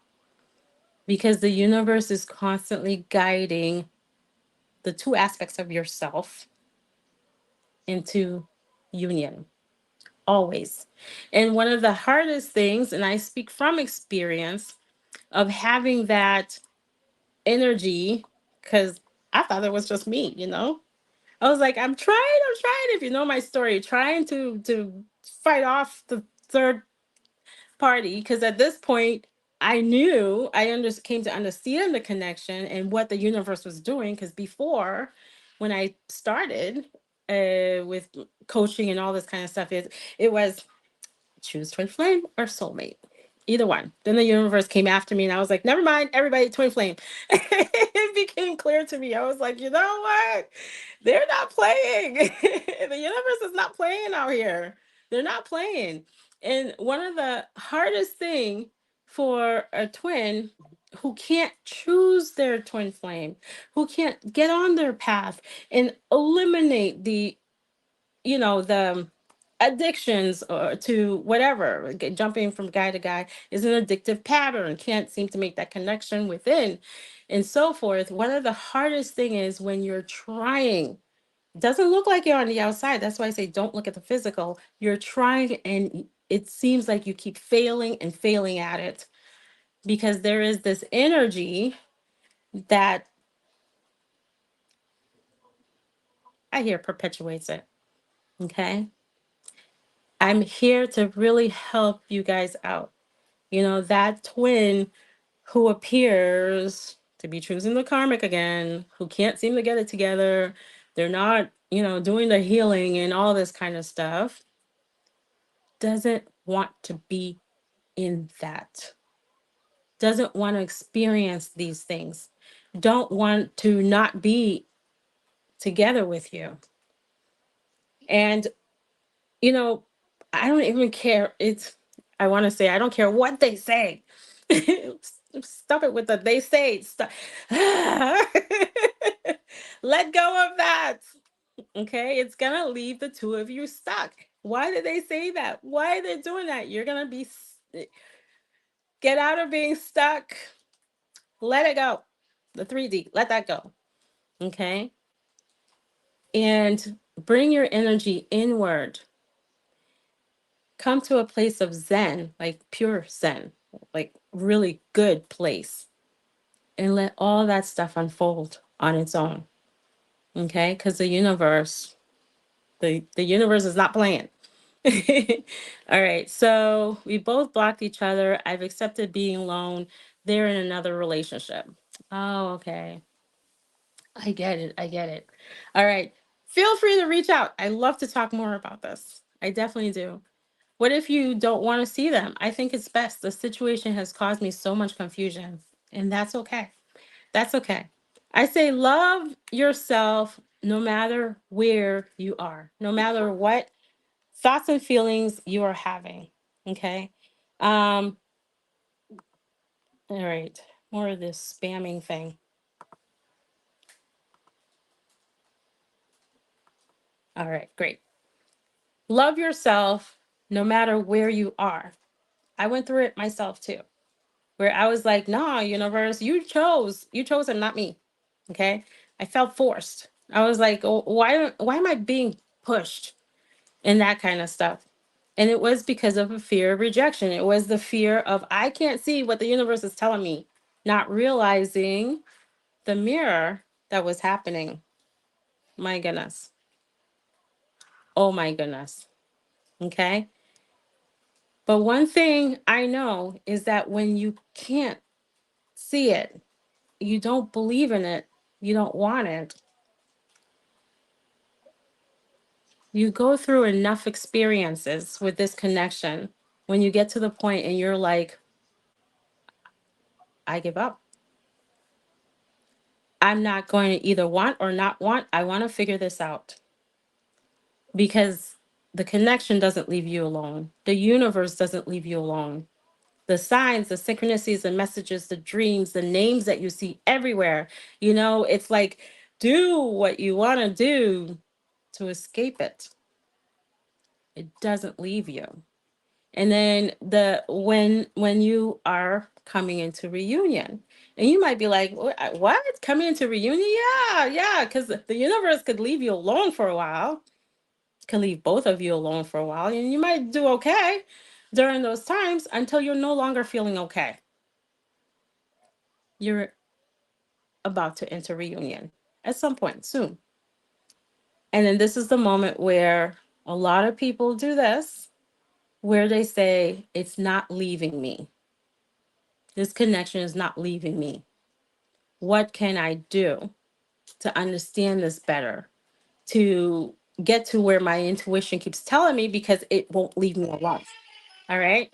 Because the universe is constantly guiding the two aspects of yourself into union. Always. And one of the hardest things, and I speak from experience, of having that energy, because I thought it was just me, I was like, I'm trying, if you know my story, trying to fight off the third party, because at this point I knew came to understand the connection and what the universe was doing. Because before, when I started with coaching and all this kind of stuff, it was choose twin flame or soulmate, either one. Then the universe came after me, and I was like, never mind, everybody, twin flame. It became clear to me. I was like, you know what? They're not playing. The universe is not playing out here. They're not playing. And one of the hardest thing for a twin who can't choose their twin flame, who can't get on their path and eliminate the addictions, or to whatever, jumping from guy to guy is an addictive pattern, can't seem to make that connection within, and so forth. One of the hardest thing is when you're trying, doesn't look like you're on the outside. That's why I say don't look at the physical. You're trying, and it seems like you keep failing and failing at it, because there is this energy that I hear perpetuates it. Okay. I'm here to really help you guys out. That twin who appears to be choosing the karmic again, who can't seem to get it together. They're not, doing the healing and all this kind of stuff. Doesn't want to be in that. Doesn't want to experience these things. Don't want to not be together with you. And, you know, I don't even care. I want to say, I don't care what they say. Stop it with the they say. Stop. Let go of that. Okay. It's going to leave the two of you stuck. Why did they say that? Why are they doing that? You're going to get out of being stuck. Let it go. The 3D, let that go. Okay. And bring your energy inward. Come to a place of Zen, like pure Zen, like really good place, and let all that stuff unfold on its own. Okay. Because the universe is not playing. All right. So we both blocked each other. I've accepted being alone. They're in another relationship. Oh, okay. I get it. I get it. All right. Feel free to reach out. I love to talk more about this. I definitely do. What if you don't want to see them? I think it's best. The situation has caused me so much confusion, and that's okay. That's okay. I say love yourself no matter where you are, no matter what thoughts and feelings you are having. Okay. Um, all right. More of this spamming thing. All right, great. Love yourself no matter where you are. I went through it myself too, where I was like, nah, universe, you chose and not me. Okay. I felt forced. I was like, oh, why am I being pushed and that kind of stuff? And it was because of a fear of rejection. It was the fear of, I can't see what the universe is telling me, not realizing the mirror that was happening. My goodness. Oh my goodness. Okay. But one thing I know is that when you can't see it, you don't believe in it, you don't want it, you go through enough experiences with this connection when you get to the point and you're like, I give up. I'm not going to either want or not want. I want to figure this out because the connection doesn't leave you alone. The universe doesn't leave you alone. The signs, the synchronicities, the messages, the dreams, the names that you see everywhere. It's like, do what you want to do to escape it. It doesn't leave you. And then when you are coming into reunion, and you might be like, what? Coming into reunion? Yeah, because the universe could leave you alone for a while, could leave both of you alone for a while, and you might do okay during those times until you're no longer feeling okay. You're about to enter reunion at some point soon. And then this is the moment where a lot of people do this, where they say, it's not leaving me. This connection is not leaving me. What can I do to understand this better? To get to where my intuition keeps telling me, because it won't leave me alone. All right.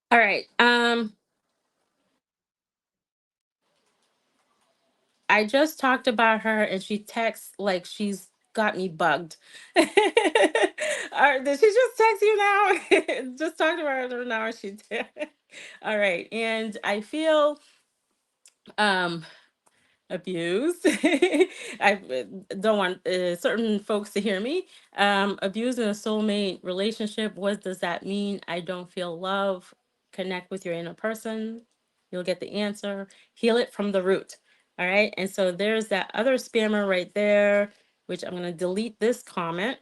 All right. I just talked about her and she texts like she's got me bugged. Did she just text you now? Just talked about her now. She did. All right. And I feel um abused. I don't want certain folks to hear me. Abused in a soulmate relationship. What does that mean? I don't feel love. Connect with your inner person. You'll get the answer. Heal it from the root. All right. And so there's that other spammer right there, which I'm going to delete this comment.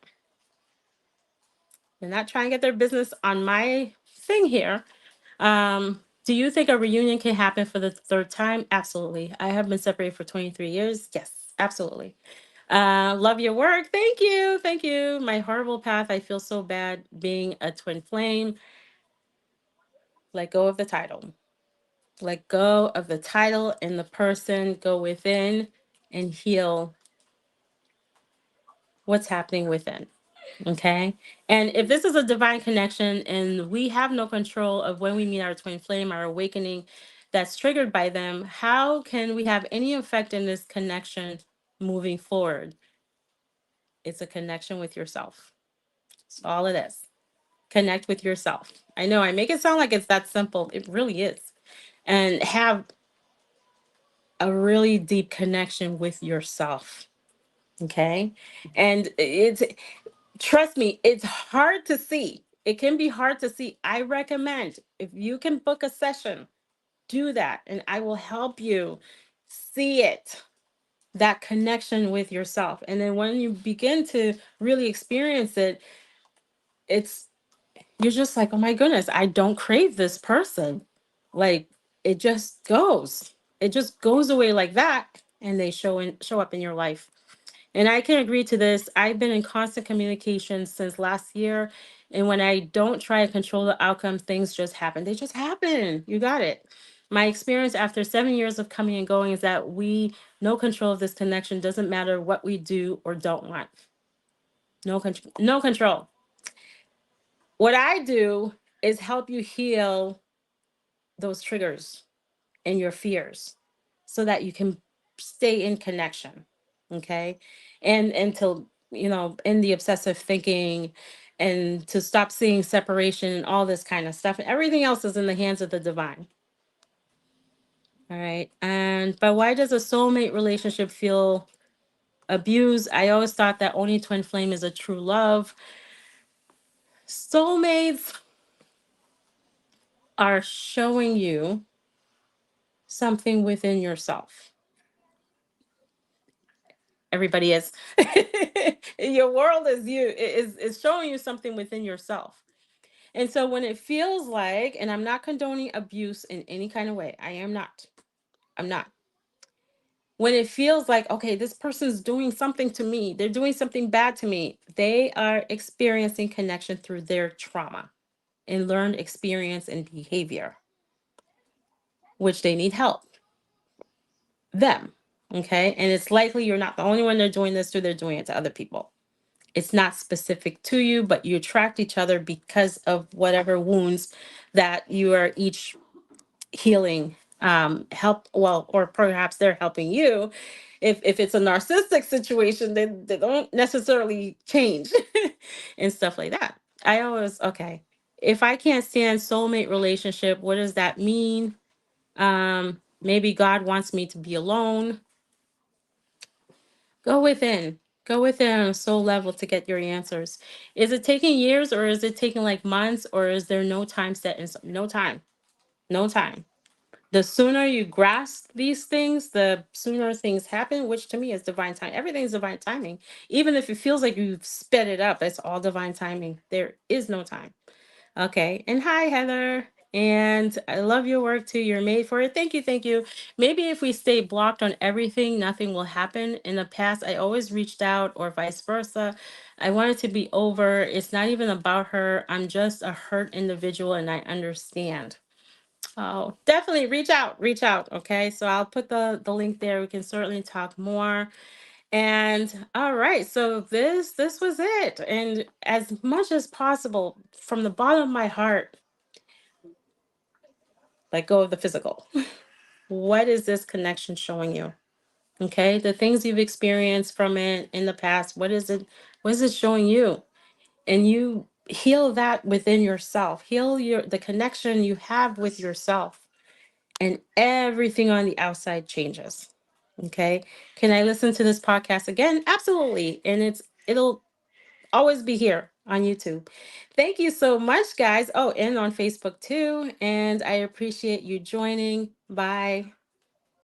They're not trying to get their business on my thing here. Do you think a reunion can happen for the third time? Absolutely. I have been separated for 23 years. Yes, absolutely. Love your work. Thank you. Thank you. My horrible path. I feel so bad being a twin flame. Let go of the title. Let go of the title and the person. Go within and heal what's happening within. Okay. And if this is a divine connection and we have no control of when we meet our twin flame, our awakening that's triggered by them, how can we have any effect in this connection moving forward? It's a connection with yourself. It's all it is. Connect with yourself. I know I make it sound like it's that simple. It really is. And have a really deep connection with yourself. Okay. And it's, trust me, it's hard to see. It can be hard to see. I recommend, if you can book a session, do that, and I will help you see it, that connection with yourself. And then when you begin to really experience it, it's, you're just like, oh my goodness, I don't crave this person. Like, it just goes. It just goes away like that, and they show up in your life. And I can agree to this. I've been in constant communication since last year. And when I don't try to control the outcome, things just happen. They just happen. You got it. My experience after 7 years of coming and going is that no control of this connection. Doesn't matter what we do or don't want. No control. What I do is help you heal those triggers and your fears so that you can stay in connection. Okay. And to, in the obsessive thinking, and to stop seeing separation and all this kind of stuff. And everything else is in the hands of the divine. All right. But why does a soulmate relationship feel abused? I always thought that only twin flame is a true love. Soulmates are showing you something within yourself. Everybody is. Your world is showing you something within yourself. And so when it feels like, and I'm not condoning abuse in any kind of way, I am not. I'm not. When it feels like, okay, this person's doing something to me, they're doing something bad to me, they are experiencing connection through their trauma and learned experience and behavior, which they need help. Them. Okay. And it's likely you're not the only one they're doing this to, they're doing it to other people. It's not specific to you, but you attract each other because of whatever wounds that you are each healing. Or perhaps they're helping you. If it's a narcissistic situation, then they don't necessarily change and stuff like that. I always, okay, if I can't stand soulmate relationship, what does that mean? Maybe God wants me to be alone. Go within. Go within on a soul level to get your answers. Is it taking years, or is it taking like months, or is there no time set in no time? No time. The sooner you grasp these things, the sooner things happen, which to me is divine time. Everything's divine timing. Even if it feels like you've sped it up, it's all divine timing. There is no time. Okay. And hi, Heather. And I love your work too. You're made for it. Thank you. Thank you. Maybe if we stay blocked on everything, nothing will happen. In the past, I always reached out, or vice versa. I want it to be over. It's not even about her. I'm just a hurt individual, and I understand. Oh, definitely reach out. Reach out. Okay. So I'll put the link there. We can certainly talk more. And all right, so this was it. And as much as possible, from the bottom of my heart, let go of the physical. What is this connection showing you? Okay, the things you've experienced from it in the past, what is it showing you? And you heal that within yourself. Heal the connection you have with yourself, and everything on the outside changes. Okay. Can I listen to this podcast again? Absolutely. And it'll always be here on YouTube. Thank you so much, guys. Oh, and on Facebook too. And I appreciate you joining. Bye.